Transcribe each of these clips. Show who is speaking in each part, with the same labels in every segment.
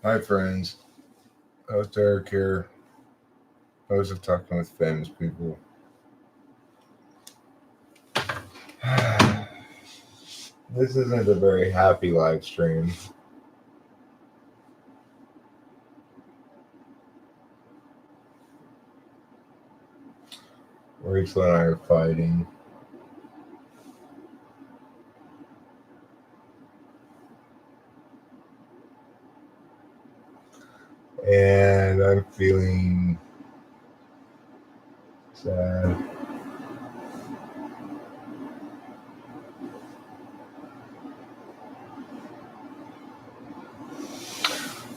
Speaker 1: Hi, friends. Host Eric here. Host of Talking with Famous People. This isn't a very happy live stream. Rachel and I are fighting. And I'm feeling sad.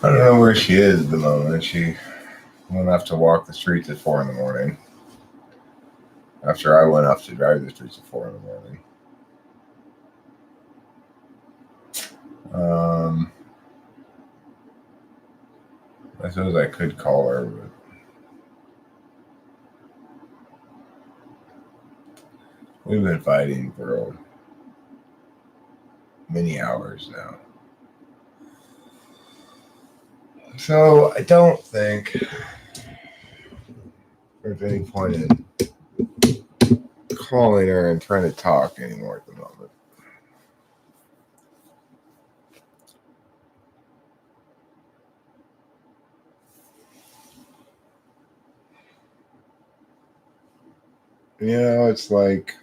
Speaker 1: I don't know where she is at the moment. She went off to walk the streets at 4 in the morning. After I went off to drive the streets at 4 in the morning. I suppose I could call her, but we've been fighting for many hours now. So I don't think there's any point in calling her and trying to talk anymore at the moment. It's like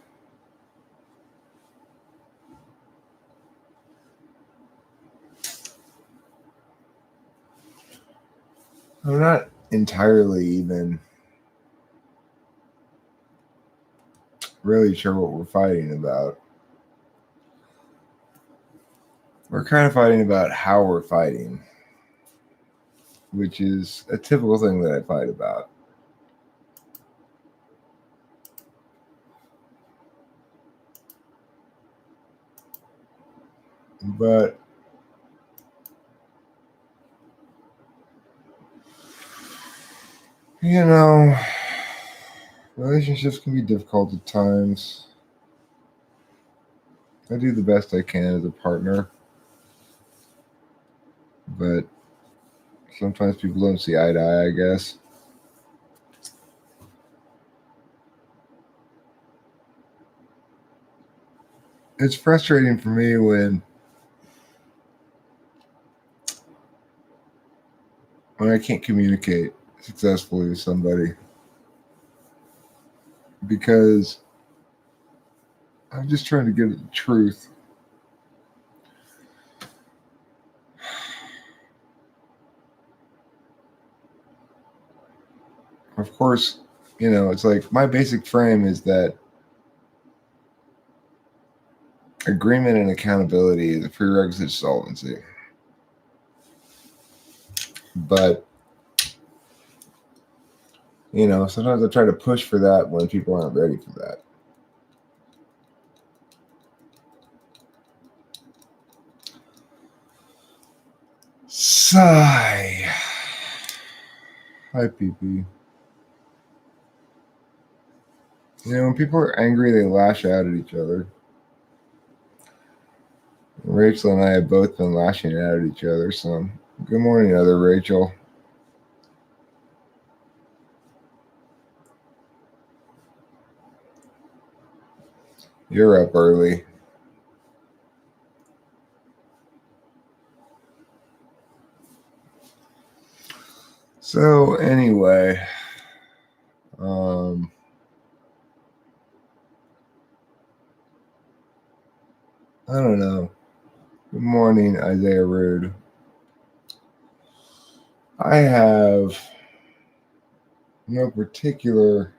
Speaker 1: I'm not entirely even really sure what we're fighting about. We're kind of fighting about how we're fighting, which is a typical thing that I fight about. But relationships can be difficult at times. I do the best I can as a partner, but sometimes people don't see eye to eye, I guess. It's frustrating for me when I can't communicate successfully with somebody, because I'm just trying to get at the truth. Of course, it's like my basic frame is that agreement and accountability is a prerequisite to solvency. But, sometimes I try to push for that when people aren't ready for that. Sigh. Hi, PP. When people are angry, they lash out at each other. Rachel and I have both been lashing out at each other, so good morning, other Rachel. You're up early. So anyway, I don't know. Good morning, Isaiah Rude. I have no particular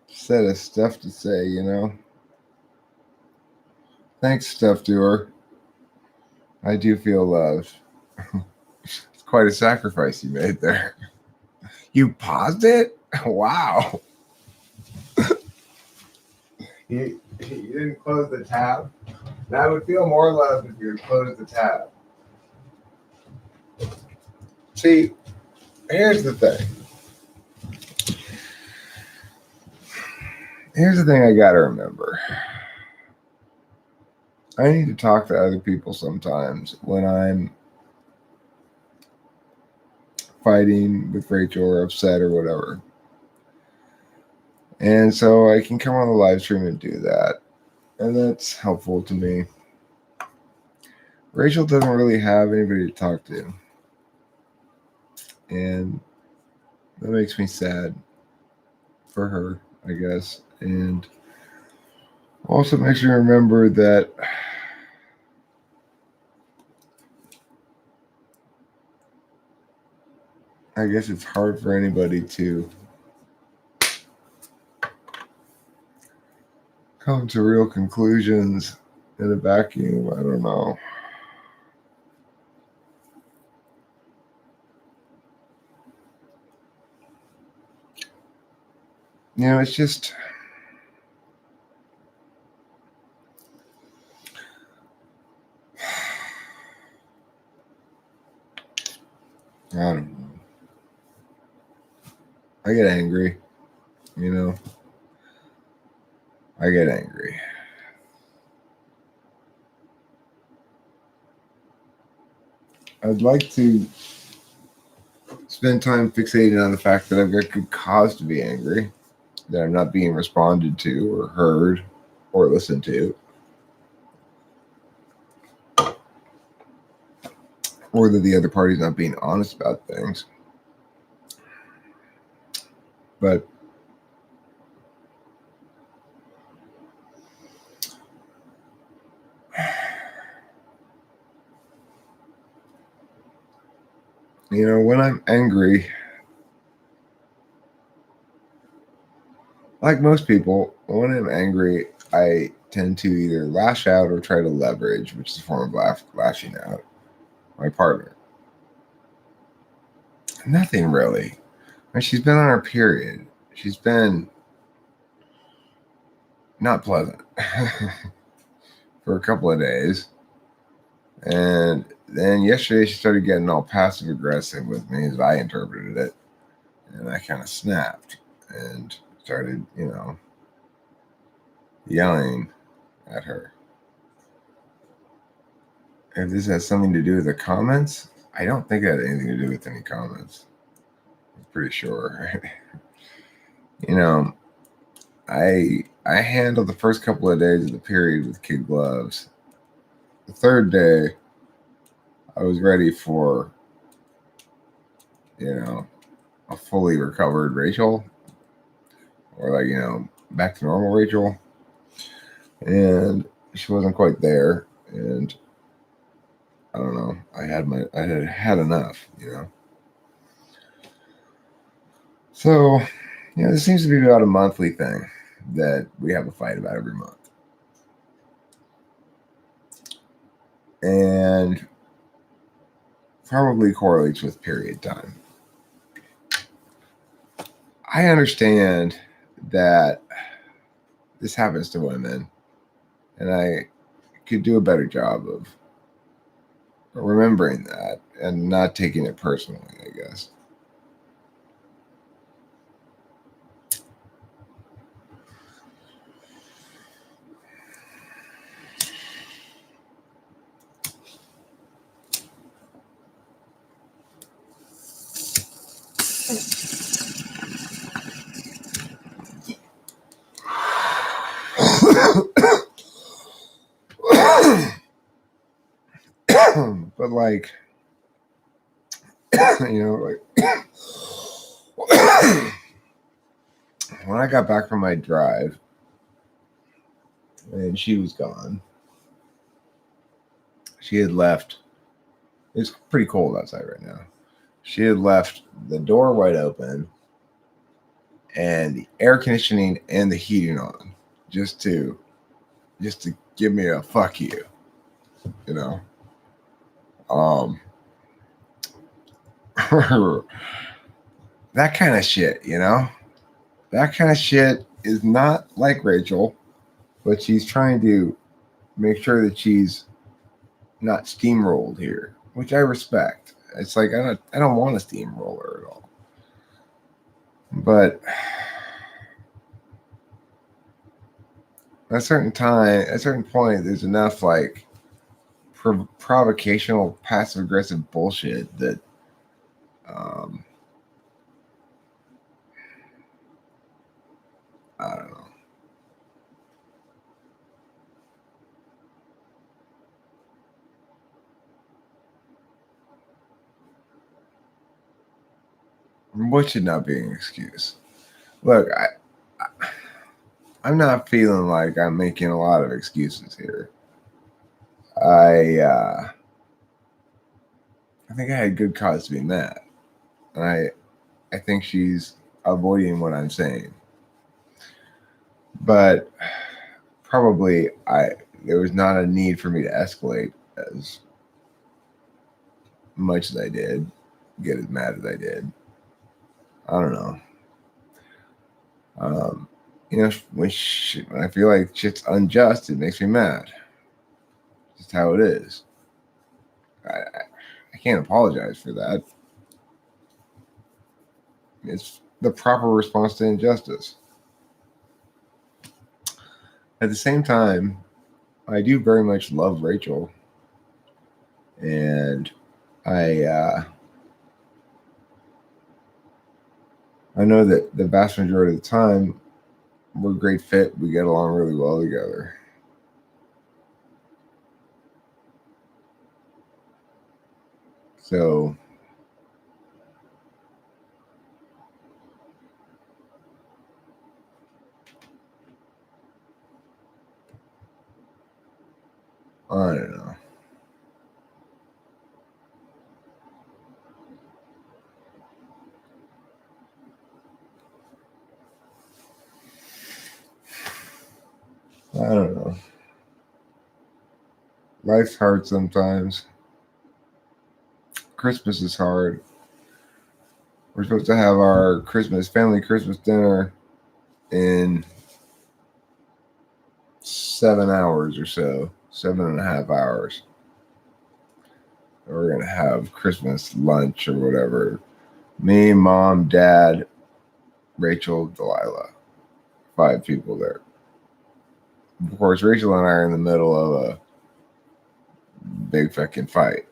Speaker 1: set of stuff to say, Thanks, Stuff Doer. I do feel loved. It's quite a sacrifice you made there. You paused it? Wow. You didn't close the tab? Now I would feel more loved if you had closed the tab. See, here's the thing. Here's the thing I gotta remember. I need to talk to other people sometimes when I'm fighting with Rachel or upset or whatever. And so I can come on the live stream and do that. And that's helpful to me. Rachel doesn't really have anybody to talk to. And that makes me sad for her, I guess. And also makes me remember that I guess it's hard for anybody to come to real conclusions in a vacuum. I don't know. It's just I don't know. I get angry, I get angry. I'd like to spend time fixating on the fact that I've got good cause to be angry, that I'm not being responded to or heard or listened to, or that the other party's not being honest about things. But when I'm angry, like most people, when I'm angry, I tend to either lash out or try to leverage, which is a form of lashing out, my partner. Nothing really. She's been on her period. She's been not pleasant for a couple of days. And then yesterday she started getting all passive aggressive with me as I interpreted it. And I kind of snapped and started, yelling at her. If this has something to do with the comments, I don't think it had anything to do with any comments. I'm pretty sure. I handled the first couple of days of the period with kid gloves. The third day, I was ready for, a fully recovered Rachel, or back to normal Rachel. And she wasn't quite there. And I don't know. I had enough, So, this seems to be about a monthly thing that we have a fight about every month. And probably correlates with period time. I understand that this happens to women, and I could do a better job of remembering that and not taking it personally, I guess. But when I got back from my drive and she was gone, she had left. It's pretty cold outside right now. She had left the door wide open and the air conditioning and the heating on just to give me a fuck you, that kind of shit, that kind of shit is not like Rachel, but she's trying to make sure that she's not steamrolled here, which I respect. It's like I don't want a steamroller at all. But at a certain time, at a certain point, there's enough like provocational, passive aggressive bullshit that um, I don't know. What should not be an excuse? Look, I'm not feeling like I'm making a lot of excuses here. I uh, I think I had good cause to be mad. And I think she's avoiding what I'm saying. But probably there was not a need for me to escalate as much as I did, get as mad as I did. I don't know. Um, when I feel like shit's unjust, it makes me mad. Just how it is. I can't apologize for that. It's the proper response to injustice. At the same time, I do very much love Rachel, and I I know that the vast majority of the time we're a great fit. We get along really well together. So I don't know. I don't know. Life's hard sometimes. Christmas is hard. We're supposed to have our family Christmas dinner in 7 hours or so, 7.5 hours. We're gonna have Christmas lunch or whatever. Me, mom, dad, Rachel, Delilah. 5 people there. Of course, Rachel and I are in the middle of a big fucking fight.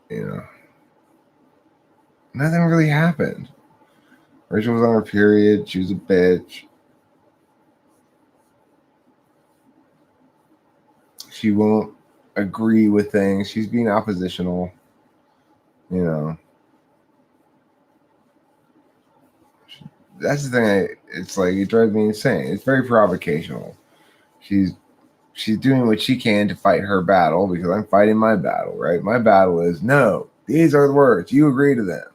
Speaker 1: You know, nothing really happened. Rachel was on her period. She was a bitch. She won't agree with things. She's being oppositional. You know, that's the thing. It's like it drives me insane. It's very provocational. She's she's doing what she can to fight her battle because I'm fighting my battle, right? My battle is no. These are the words. You agree to them.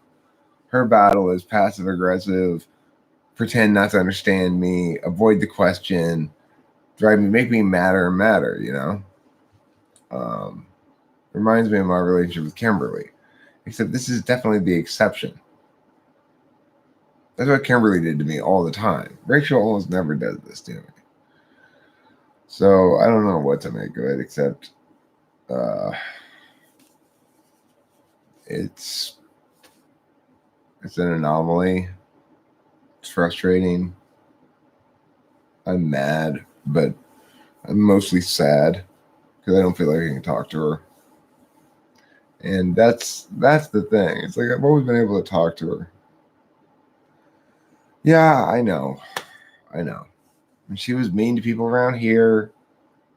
Speaker 1: Her battle is passive aggressive. Pretend not to understand me. Avoid the question. Make me madder and madder. You know. Um, Reminds me of my relationship with Kimberly. Except this is definitely the exception. That's what Kimberly did to me all the time. Rachel almost never does this to me. So I don't know what to make of it, except uh, it's it's an anomaly. It's frustrating. I'm mad, but I'm mostly sad because I don't feel like I can talk to her. And that's the thing. It's like I've always been able to talk to her. Yeah, I know. I know. And she was mean to people around here.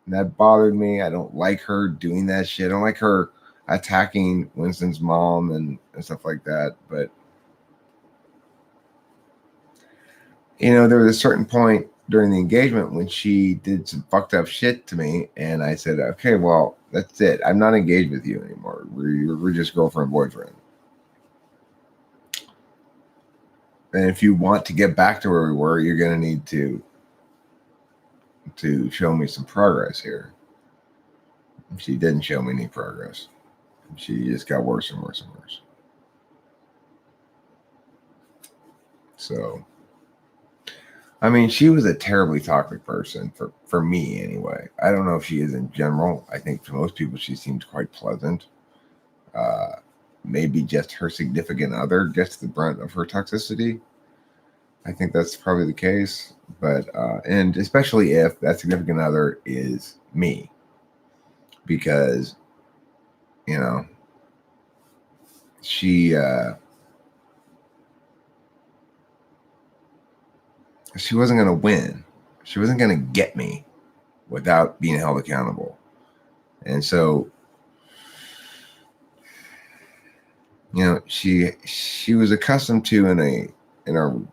Speaker 1: And that bothered me. I don't like her doing that shit. I don't like her attacking Winston's mom and stuff like that. But there was a certain point during the engagement when she did some fucked up shit to me, and I said, "Okay, well, that's it. I'm not engaged with you anymore. We're just girlfriend boyfriend. And if you want to get back to where we were, you're gonna need to show me some progress here." She didn't show me any progress. She just got worse and worse and worse. So, I mean, she was a terribly toxic person for me anyway. I don't know if she is in general. I think to most people she seems quite pleasant. Maybe just her significant other gets the brunt of her toxicity. I think that's probably the case. But and especially if that significant other is me, because you know she wasn't going to win. She wasn't going to get me without being held accountable. And so, she was accustomed to in a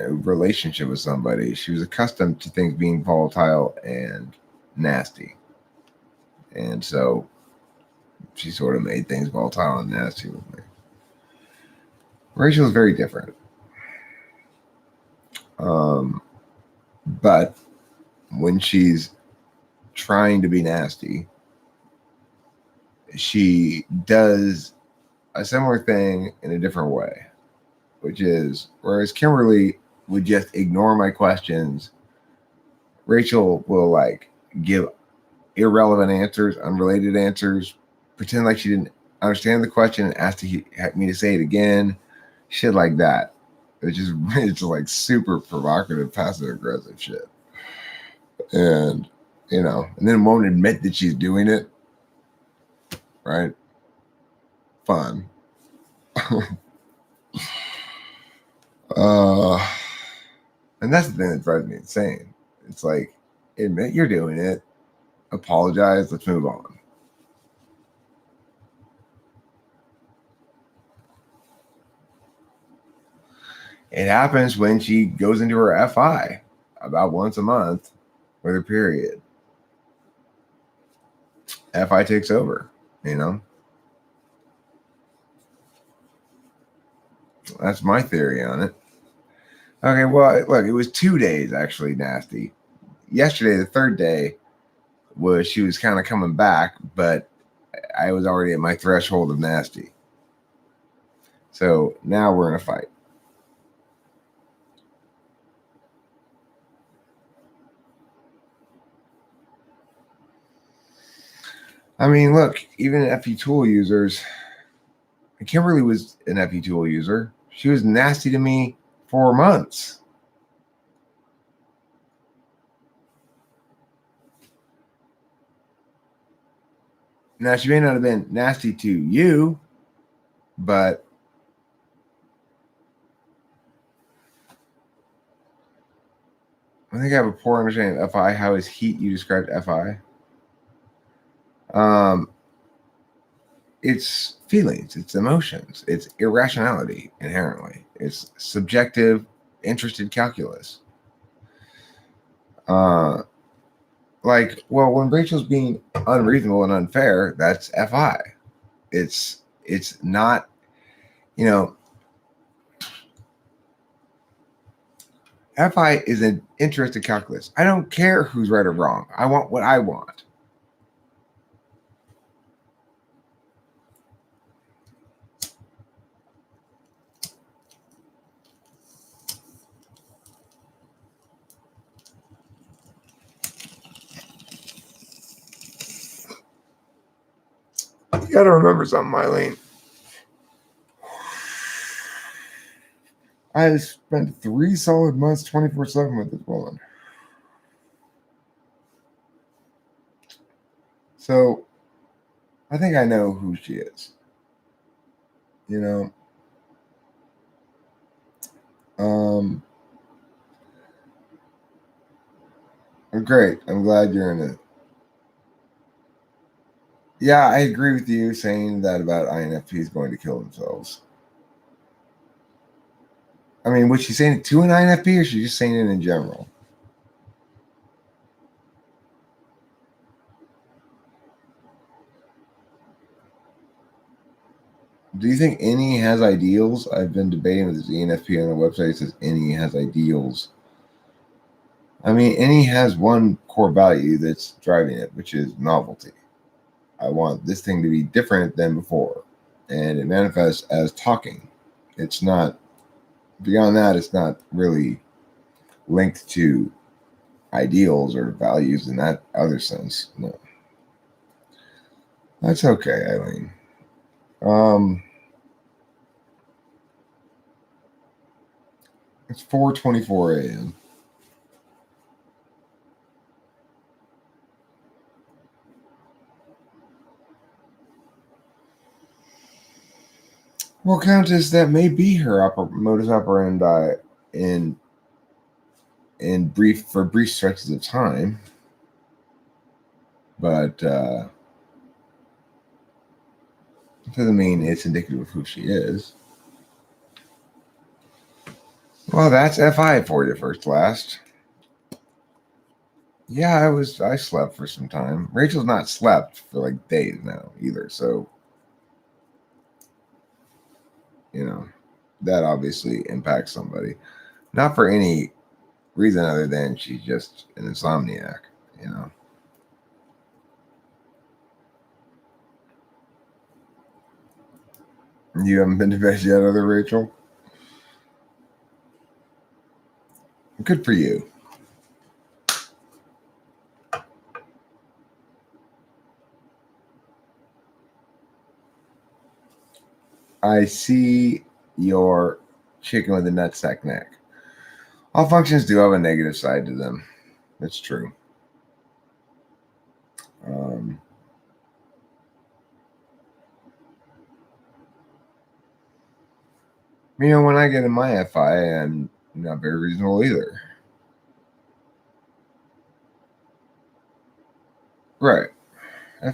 Speaker 1: relationship with somebody. She was accustomed to things being volatile and nasty. And so she sort of made things volatile and nasty with me. Rachel is very different. But when she's trying to be nasty, she does a similar thing in a different way, which is whereas Kimberly would just ignore my questions, Rachel will like give irrelevant answers, unrelated answers, pretend like she didn't understand the question and ask me to say it again, shit like that. It's like super provocative, passive aggressive shit. And and then won't admit that she's doing it. Right? Fun. And that's the thing that drives me insane. It's like, admit you're doing it, apologize, let's move on. It happens when she goes into her FI about once a month with her period. FI takes over, That's my theory on it. Okay, well, look, it was 2 days actually nasty. Yesterday, the third day, she was kind of coming back, but I was already at my threshold of nasty. So now we're in a fight. I mean, look, even FE Tool users, Kimberly was an FE Tool user. She was nasty to me for months. Now, she may not have been nasty to you, but I think I have a poor understanding of FI. How is heat you described FI? It's feelings, it's emotions, it's irrationality inherently. It's subjective, interested calculus. When Rachel's being unreasonable and unfair, that's FI. It's not, FI is an interested calculus. I don't care who's right or wrong. I want what I want. You gotta remember something, Eileen. I spent 3 solid months 24/7 with this woman. So I think I know who she is. Great. I'm glad you're in it. Yeah, I agree with you saying that about INFPs going to kill themselves. I mean, was she saying it to an INFP or she just saying it in general? Do you think any has ideals? I've been debating with this ENFP on the website. It says any has ideals. I mean, any has one core value that's driving it, which is novelty. I want this thing to be different than before. And it manifests as talking. It's not, beyond that, it's not really linked to ideals or values in that other sense. No. That's okay, Eileen. It's 4:24 a.m. Well, Countess, that may be her modus operandi in brief stretches of time, but it doesn't mean it's indicative of who she is. Well, that's FI for you, first class. Yeah, I slept for some time. Rachel's not slept for like days now either, so that obviously impacts somebody. Not for any reason other than she's just an insomniac, you know. You haven't been to bed yet, other Rachel? Good for you. I see your chicken with a nutsack neck. All functions do have a negative side to them. That's true. When I get in my FI, I'm not very reasonable either. Right.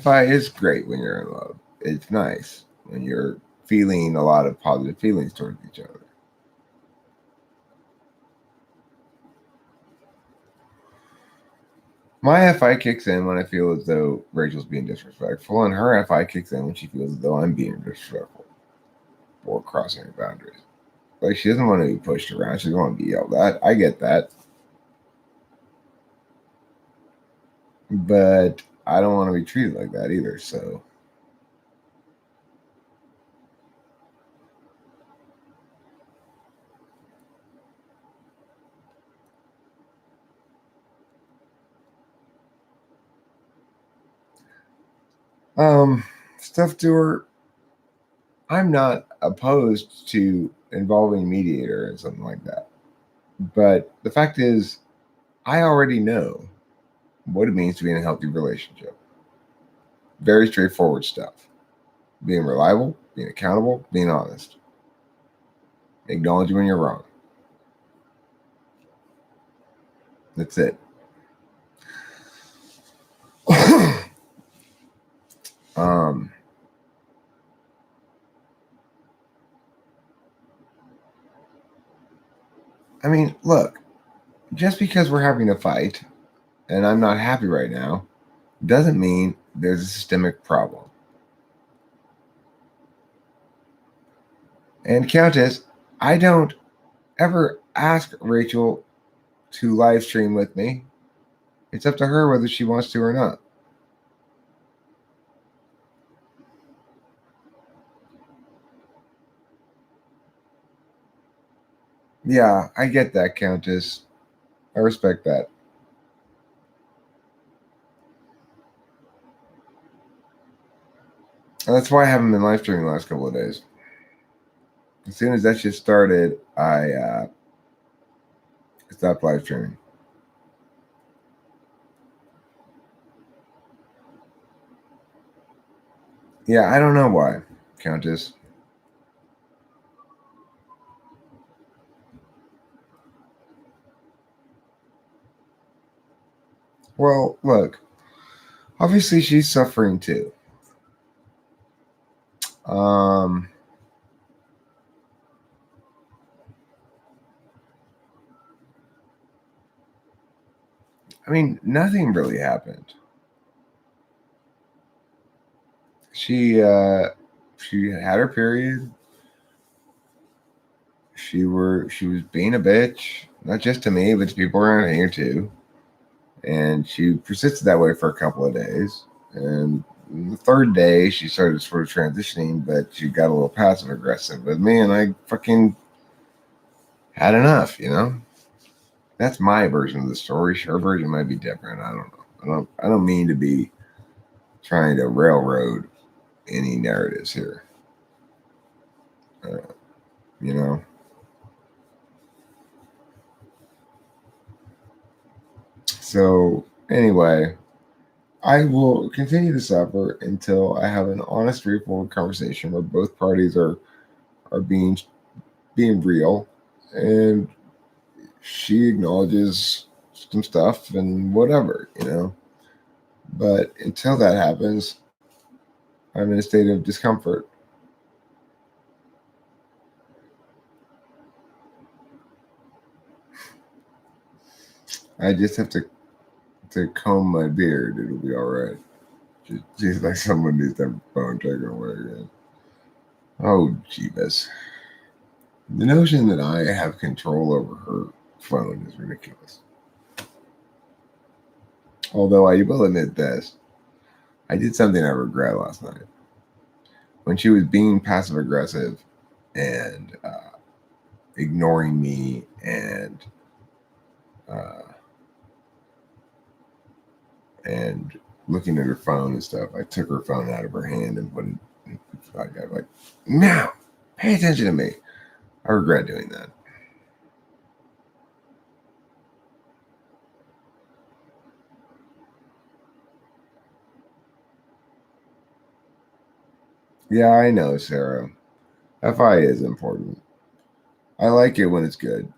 Speaker 1: FI is great when you're in love. It's nice when you're feeling a lot of positive feelings towards each other. My FI kicks in when I feel as though Rachel's being disrespectful, and her FI kicks in when she feels as though I'm being disrespectful or crossing her boundaries. Like, she doesn't want to be pushed around. She doesn't want to be yelled at. I get that. But I don't want to be treated like that either, so. Stuff to her. I'm not opposed to involving mediator and something like that. But the fact is, I already know what it means to be in a healthy relationship. Very straightforward stuff. Being reliable, being accountable, being honest. Acknowledge when you're wrong. That's it. um, I mean, look, just because we're having a fight and I'm not happy right now doesn't mean there's a systemic problem. And Countess, I don't ever ask Rachel to live stream with me. It's up to her whether she wants to or not. Yeah, I get that, Countess. I respect that. And that's why I haven't been live streaming the last couple of days. As soon as that shit started, I stopped live streaming. Yeah, I don't know why, Countess. Well, look, obviously she's suffering too. Um, I mean, nothing really happened. She had her period. She was being a bitch, not just to me, but to people around here too. And she persisted that way for a couple of days. And the third day, she started sort of transitioning, but she got a little passive aggressive with me, and I fucking had enough. That's my version of the story. Her version might be different. I don't know. I don't mean to be trying to railroad any narratives here. Uh, you know. So, anyway, I will continue to suffer until I have an honest, straightforward conversation where both parties are being real, and she acknowledges some stuff and whatever. But until that happens, I'm in a state of discomfort. I just have to comb my beard. It'll be all right. She's like someone needs to have a phone taken away again. Oh, Jeebus. The notion that I have control over her phone is ridiculous. Although I will admit this, I did something I regret last night. When she was being passive aggressive and ignoring me uh, and looking at her phone and stuff, I took her phone out of her hand and put it. I got like, now, pay attention to me. I regret doing that. Yeah, I know, Sarah. FI is important. I like it when it's good.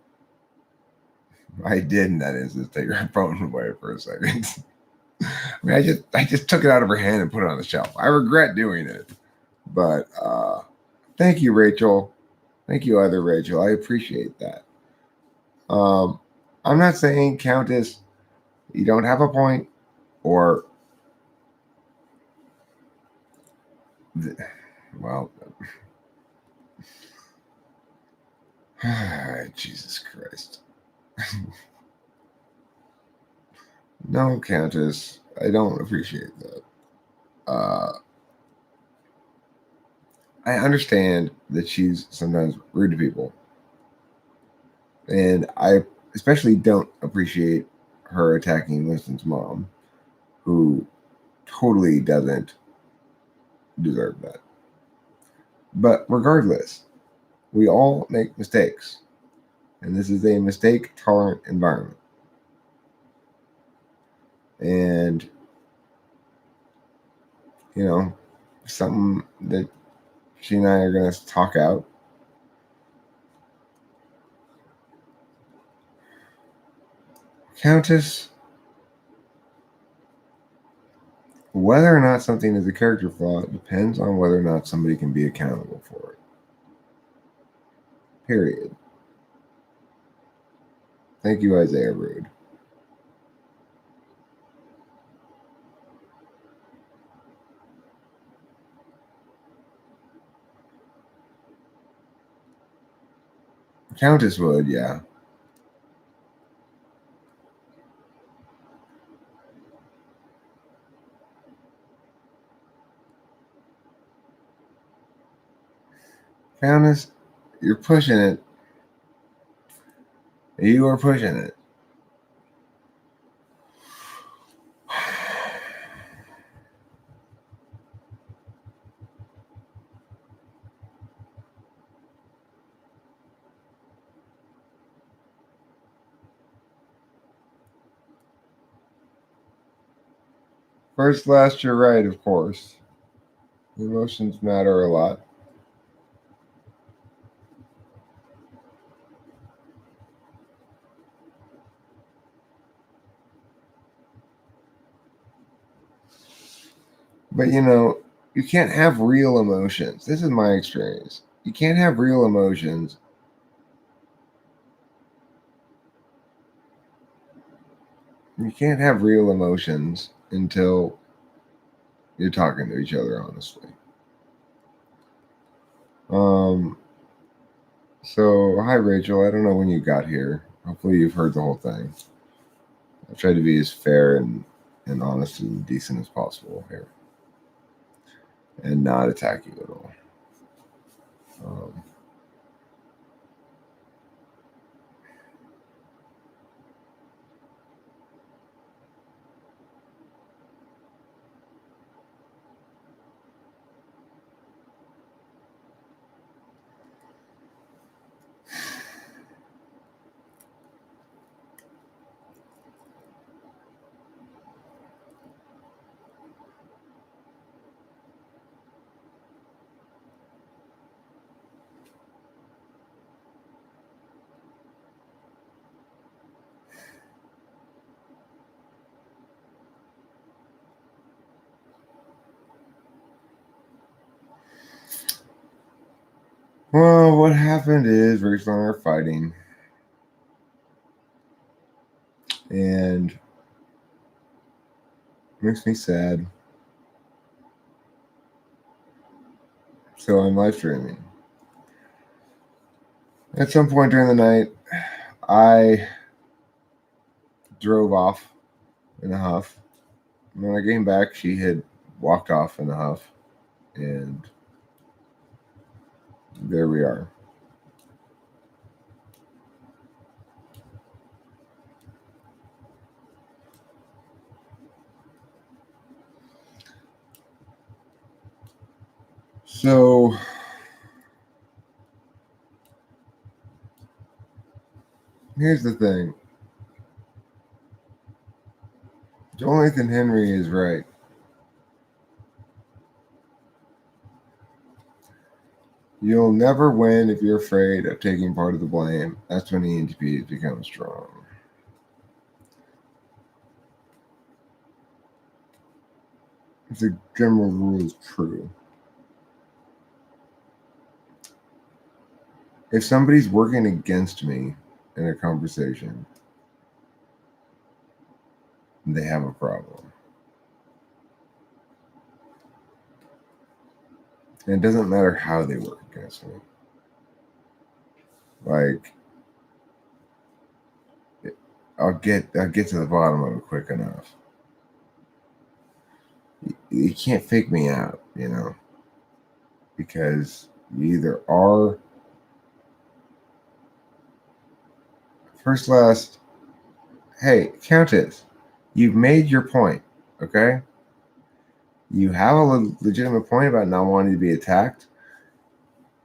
Speaker 1: I did in that instance take her phone away for a second. I just took it out of her hand and put it on the shelf. I regret doing it. But thank you, Rachel. Thank you, other Rachel. I appreciate that. Um, I'm not saying, Countess, you don't have a point, or well, Jesus Christ. No, Countess, I don't appreciate that. Uh, I understand that she's sometimes rude to people, and I especially don't appreciate her attacking Winston's mom, who totally doesn't deserve that. But regardless, we all make mistakes, and this is a mistake tolerant environment. And, you know, something that she and I are going to talk out. Countess, whether or not something is a character flaw depends on whether or not somebody can be accountable for it. Period. Thank you, Isaiah Rude. Countess would, yeah. Countess, you're pushing it. You are pushing it. First, last, you're right, of course. Emotions matter a lot. But you can't have real emotions. This is my experience. You can't have real emotions. You can't have real emotions until you're talking to each other honestly. Um so hi Rachel, I don't know when you got here. Hopefully you've heard the whole thing. I've tried to be as fair and honest and decent as possible here and not attack you at all. Um, Well, what happened is Rachel and I are fighting, and it makes me sad. So I'm live streaming. At some point during the night, I drove off in a huff. When I came back, she had walked off in a huff, and there we are. So here's the thing. Jonathan Henry is right. You'll never win if you're afraid of taking part of the blame. That's when the ENTPs become strong. The general rule is true. If somebody's working against me in a conversation, they have a problem. And it doesn't matter how they work against me. Like, I'll get to the bottom of it quick enough. You can't fake me out, because you either are first, last. Hey, Countess, you've made your point, okay? You have a legitimate point about not wanting to be attacked,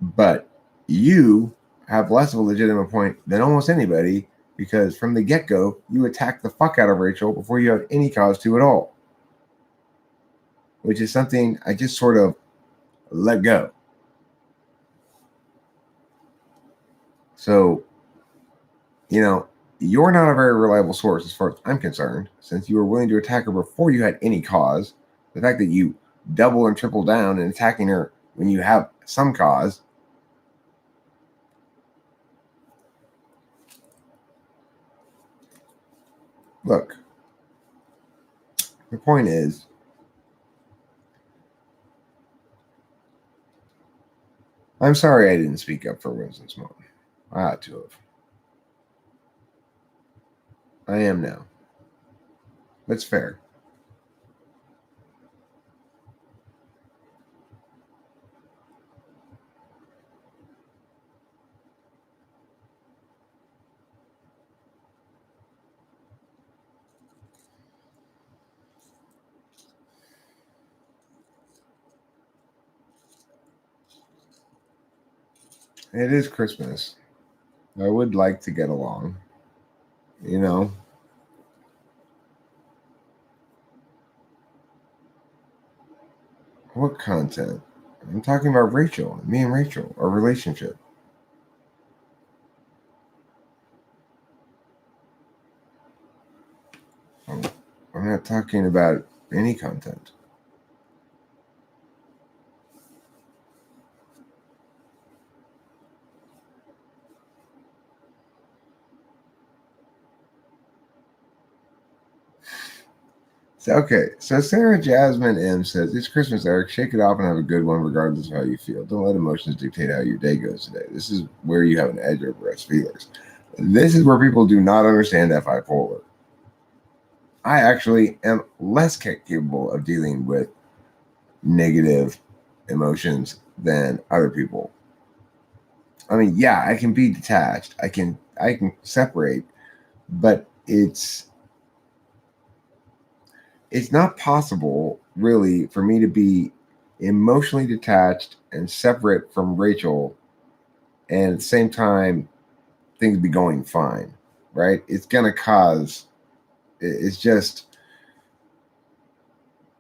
Speaker 1: but you have less of a legitimate point than almost anybody because from the get-go, you attacked the fuck out of Rachel before you had any cause to at all, which is something I just sort of let go. So, you're not a very reliable source as far as I'm concerned, since you were willing to attack her before you had any cause. The fact that you double and triple down and attacking her when you have some cause. Look, the point is, I'm sorry I didn't speak up for Winston's mom. I ought to have. I am now. That's fair. It is Christmas. I would like to get along. What content? I'm talking about Rachel, me and Rachel, our relationship. I'm not talking about any content. So Sarah Jasmine M says, "It's Christmas, Eric. Shake it off and have a good one, regardless of how you feel. Don't let emotions dictate how your day goes today. This is where you have an edge over us feelers. This is where people do not understand FI polar. I actually am less capable of dealing with negative emotions than other people. I mean, yeah, I can be detached. I can separate, but it's not possible really for me to be emotionally detached and separate from Rachel and at the same time things be going fine, right? It's gonna cause it's just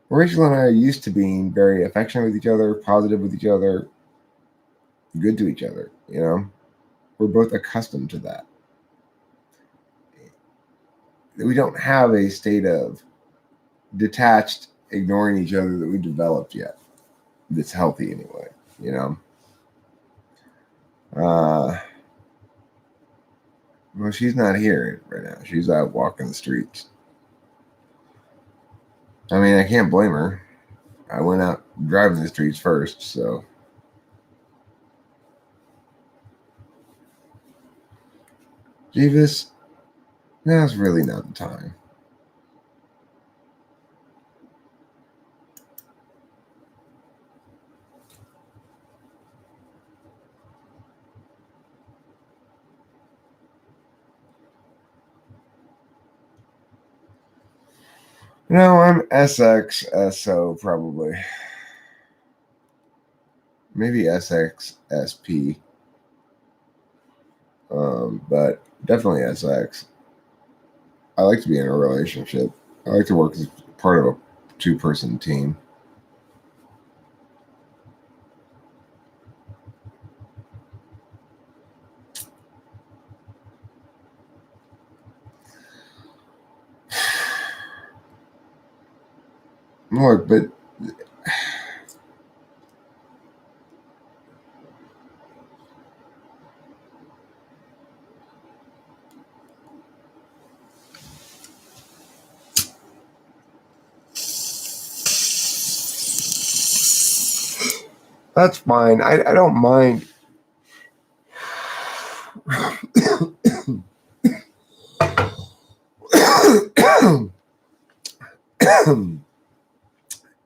Speaker 1: Rachel and I are used to being very affectionate with each other, positive with each other, good to each other, We're both accustomed to that. We don't have a state of detached, ignoring each other that we developed yet. That's healthy anyway, Well, she's not here right now. She's out walking the streets. I mean, I can't blame her. I went out driving the streets first, so. Jeeves, now's really not the time. No, I'm SXSO probably. Maybe SXSP. But definitely SX. I like to be in a relationship. I like to work as part of a two-person team. Look, but that's fine. I don't mind.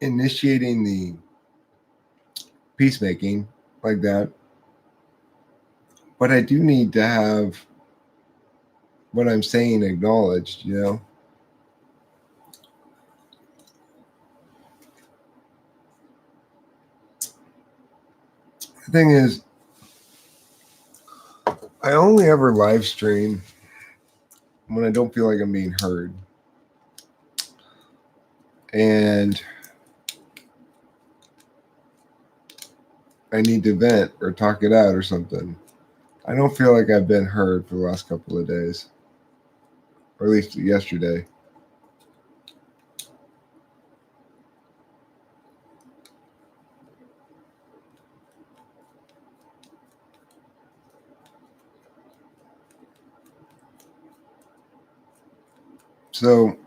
Speaker 1: Initiating the peacemaking like that. But I do need to have what I'm saying acknowledged, you know? The thing is, I only ever live stream when I don't feel like I'm being heard. And I need to vent or talk it out or something. I don't feel like I've been heard for the last couple of days, or at least yesterday. So,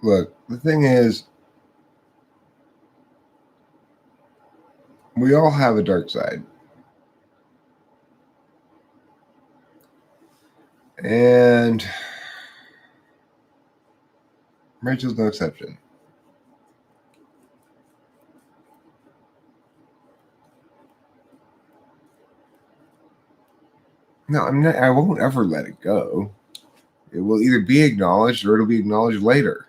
Speaker 1: look, the thing is, we all have a dark side. And Rachel's no exception. No, I'm not, I won't ever let it go. It will either be acknowledged or it'll be acknowledged later.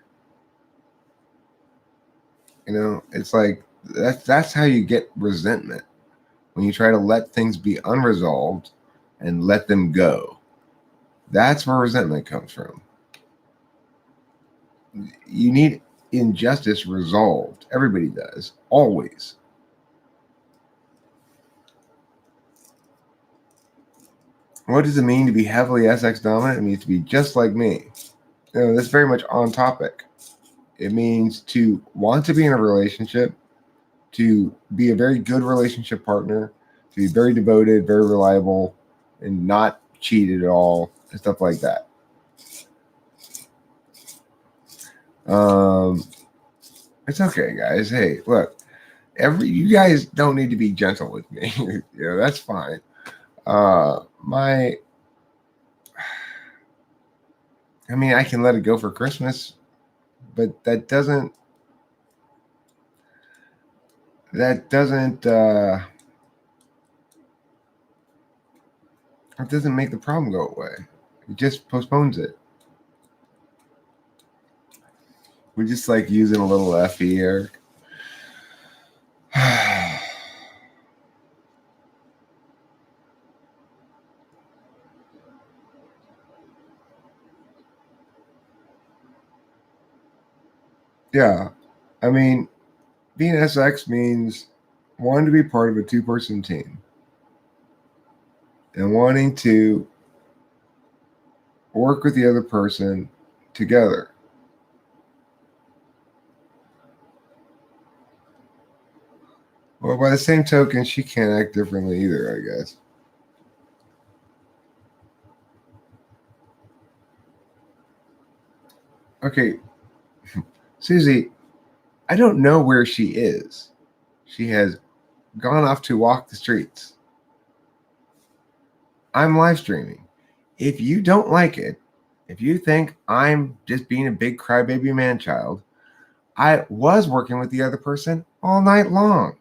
Speaker 1: You know, it's like that's how you get resentment, when you try to let things be unresolved and let them go. That's where resentment comes from. You need injustice resolved. Everybody does, always. What does it mean to be heavily SX dominant? It means to be just like me. You know, that's very much on topic. It means to want to be in a relationship, to be a very good relationship partner, to be very devoted, very reliable, and not cheated at all, and stuff like that. It's okay, guys. Hey, look, you guys don't need to be gentle with me. You know, that's fine. I mean, I can let it go for Christmas, but that doesn't that doesn't uh it doesn't make the problem go away. It just postpones it. We're just like using a little F here. Yeah. I mean, being SX means wanting to be part of a two-person team and wanting to work with the other person together. Well, by the same token, she can't act differently either, I guess. Okay, Susie, I don't know where she is. She has gone off to walk the streets. I'm live streaming. If you don't like it, if you think I'm just being a big crybaby man child, I was working with the other person all night long.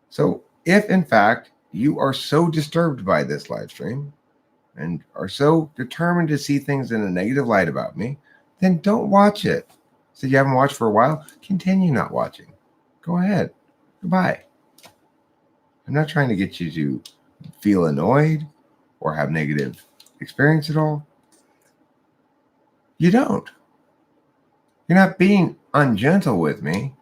Speaker 1: So, if in fact you are so disturbed by this live stream and are so determined to see things in a negative light about me, then don't watch it. So, you haven't watched for a while, continue not watching. Go ahead. Goodbye. I'm not trying to get you to feel annoyed or have negative experience at all. You don't. You're not being ungentle with me.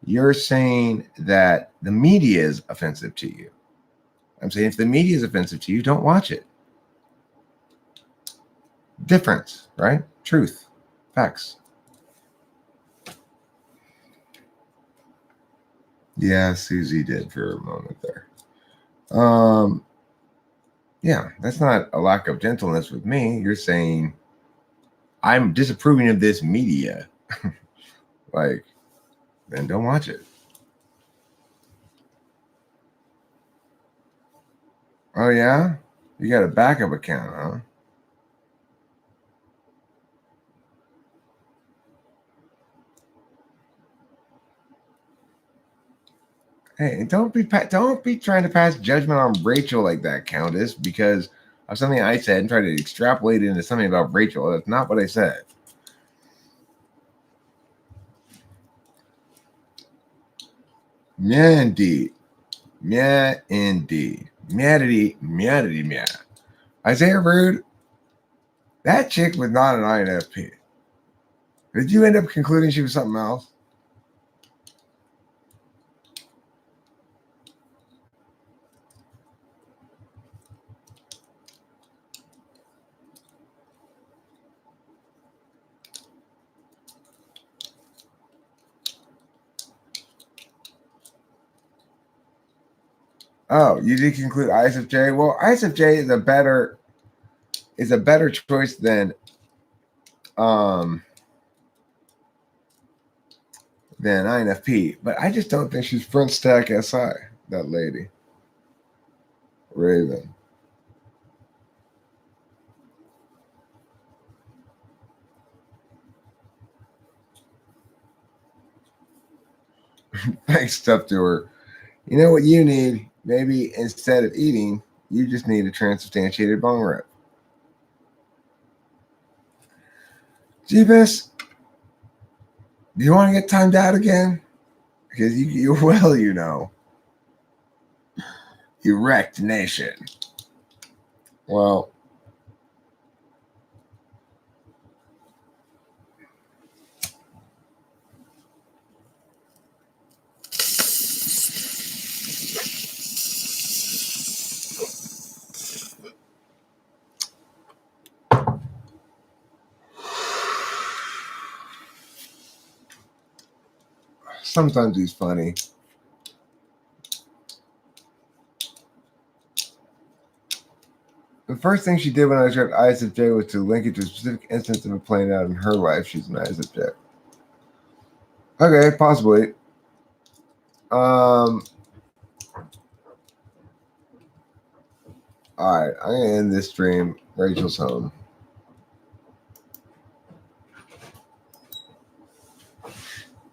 Speaker 1: You're saying that the media is offensive to you. I'm saying if the media is offensive to you, don't watch it. Difference, right? Truth, facts. Yeah, Susie did for a moment there. Yeah, that's not a lack of gentleness with me. You're saying I'm disapproving of this media. Like, then don't watch it. Oh yeah? You got a backup account, huh? Hey, don't be trying to pass judgment on Rachel like that, Countess, because of something I said and try to extrapolate it into something about Rachel. That's not what I said. Yeah, indeed. Yeah, indeed. Meowity, meowity, meow. Isaiah Rude, that chick was not an INFP. Did you end up concluding she was something else? Oh, you did conclude ISFJ. Well, ISFJ is a better choice um than INFP, but I just don't think she's front stack SI. That lady, Raven. Thanks stuff to her. You know what you need? Maybe instead of eating, you just need a transubstantiated bong rip. Jeebus, do you want to get timed out again? Because you well, you know. Erect nation. Well, sometimes he's funny. The first thing she did when I was at ISFJ was to link it to a specific instance of it playing out in her life. She's an ISFJ. Okay, possibly. All right, I'm gonna end this stream. Rachel's home.